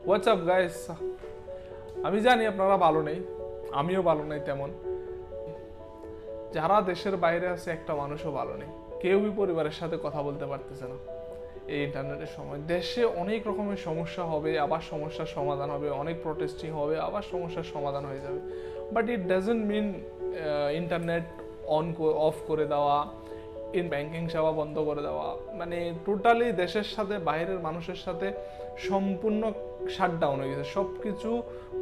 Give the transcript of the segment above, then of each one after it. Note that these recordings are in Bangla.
হোয়াটসঅ্যাপ গাইস, আমি জানি আপনারা ভালো নেই, আমিও ভালো নেই তেমন। যারা দেশের বাইরে আছে একটা মানুষও ভালো নেই, কেউই পরিবারের সাথে কথা বলতে পারতেছে না। এই ইন্টারনেটের সময় দেশে অনেক রকমের সমস্যা হবে, আবার সমস্যার সমাধান হবে, অনেক প্রোটেস্টিং হবে, আবার সমস্যার সমাধান হয়ে যাবে। But it doesn't mean internet off করে দেওয়া, ব্যাংকিং সেবা বন্ধ করে দেওয়া, মানে টোটালি দেশের সাথে বাইরের মানুষের সাথে সম্পূর্ণ শাটডাউন হয়ে গেছে, সব কিছু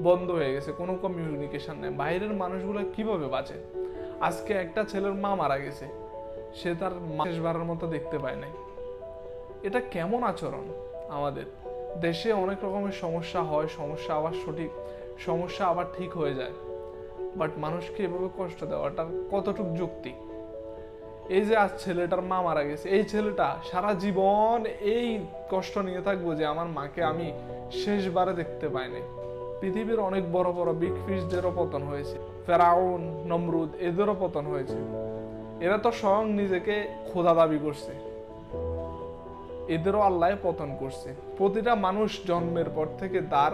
বন্ধ হয়ে গেছে, কোনো কমিউনিকেশন নেই। বাইরের মানুষগুলো কিভাবে বাঁচে? আজকে একটা ছেলের মা মারা গেছে, সে তার শেষবারের মতো দেখতে পায় নাই। এটা কেমন আচরণ? আমাদের দেশে অনেক রকমের সমস্যা হয়, সমস্যা আবার ঠিক হয়ে যায়, বাট মানুষকে এভাবে কষ্ট দেওয়াটা কতটুকু যুক্তি? এই যে আজ ছেলেটার মা মারা গেছে, এই ছেলেটা সারা জীবন এই কষ্ট নিয়ে থাকবো যে আমার মাকে আমি শেষবারে দেখতে পাইনি। পৃথিবীর অনেক বড় বড় বিগ ফিশদেরও পতন হয়েছে, ফেরাউন, নমরুদ, এদেরও পতন হয়েছে। এরা তো স্বয়ং নিজেকে খোদা দাবি করছে, এদেরও আল্লাহ পতন করছে। প্রতিটা মানুষ জন্মের পর থেকে তার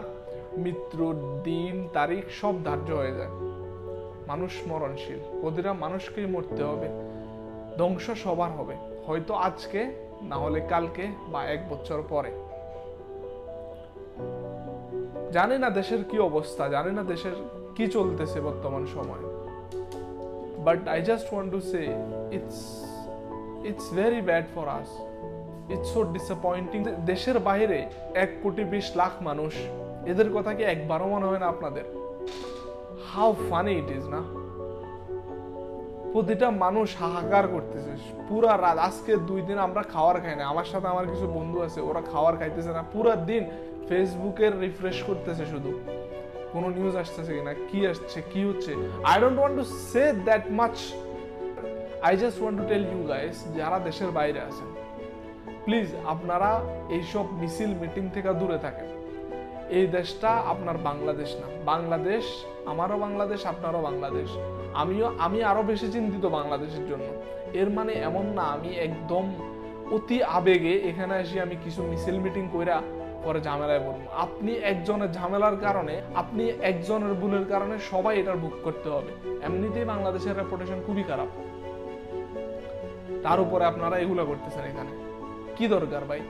মৃত্যুর দিন তারিখ সব ধার্য হয়ে যায়। মানুষ মরণশীল, প্রতিটা মানুষকেই মরতে হবে, ধ্বংস সবার হবে, হয়তো আজকে, না হলে কালকে বা 1 বছর পরে। জানি না দেশের কি অবস্থা, জানি না দেশের কি চলতেছে বর্তমান সময়, but I just want to say it's very bad for us, it's so disappointing. দেশের বাইরে 1,20,00,000 মানুষ, এদের কথা কি একবারও মনে হয় না আপনাদের? হাউ ফানি ইট ইজ না? প্রতিটা মানুষ হাহাকার করতেছে পুরা রাত। আজকে 2 দিন আমরা খাবার খাই না, আমার সাথে আমার কিছু বন্ধু আছে, ওরা খাবার খাইতেছে না, পুরা দিন ফেসবুকের রিফ্রেশ করতেছে শুধু কোনো নিউজ আসতেছে কিনা, কি আসছে, কি হচ্ছে। I don't want to say that much, I just want to tell you guys, যারা দেশের বাইরে আছেন, প্লিজ আপনারা এইসব মিছিল মিটিং থেকে দূরে থাকেন। এই দেশটা আপনার বাংলাদেশ না, বাংলাদেশ আমারও বাংলাদেশ, আপনারও বাংলাদেশ। আমি আরো বেশি চিন্তিত বাংলাদেশের জন্য। এর মানে এমন না আমি একদম অতি আবেগে এখানে এসে আমি কিছু মিছিল মিটিং কইরা পরে ঝামেলায় পড়বো। আপনি একজনের ঝামেলার কারণে, আপনি একজনের ভুলের কারণে সবাই এটার ভোগ করতে হবে। এমনিতেই বাংলাদেশের রেপুটেশন খুবই খারাপ, তার উপরে আপনারা এগুলা করতেছেন এখানে। কি দরকার ভাই?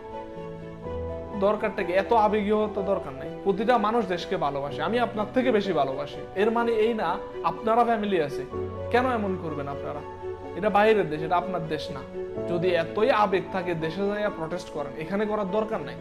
দরকারটা কি? এত আবেগীয় তো দরকার নাই। প্রতিটা মানুষ দেশকে ভালোবাসে, আমি আপনার থেকে বেশি ভালোবাসি। এর মানে এই না আপনারা ফ্যামিলি আছে, কেন এমন করবেন আপনারা? এটা বাইরের দেশ, এটা আপনার দেশ না। যদি এতই আবেগ থাকে দেশে যাইয়া প্রটেস্ট করেন, এখানে করার দরকার নাই।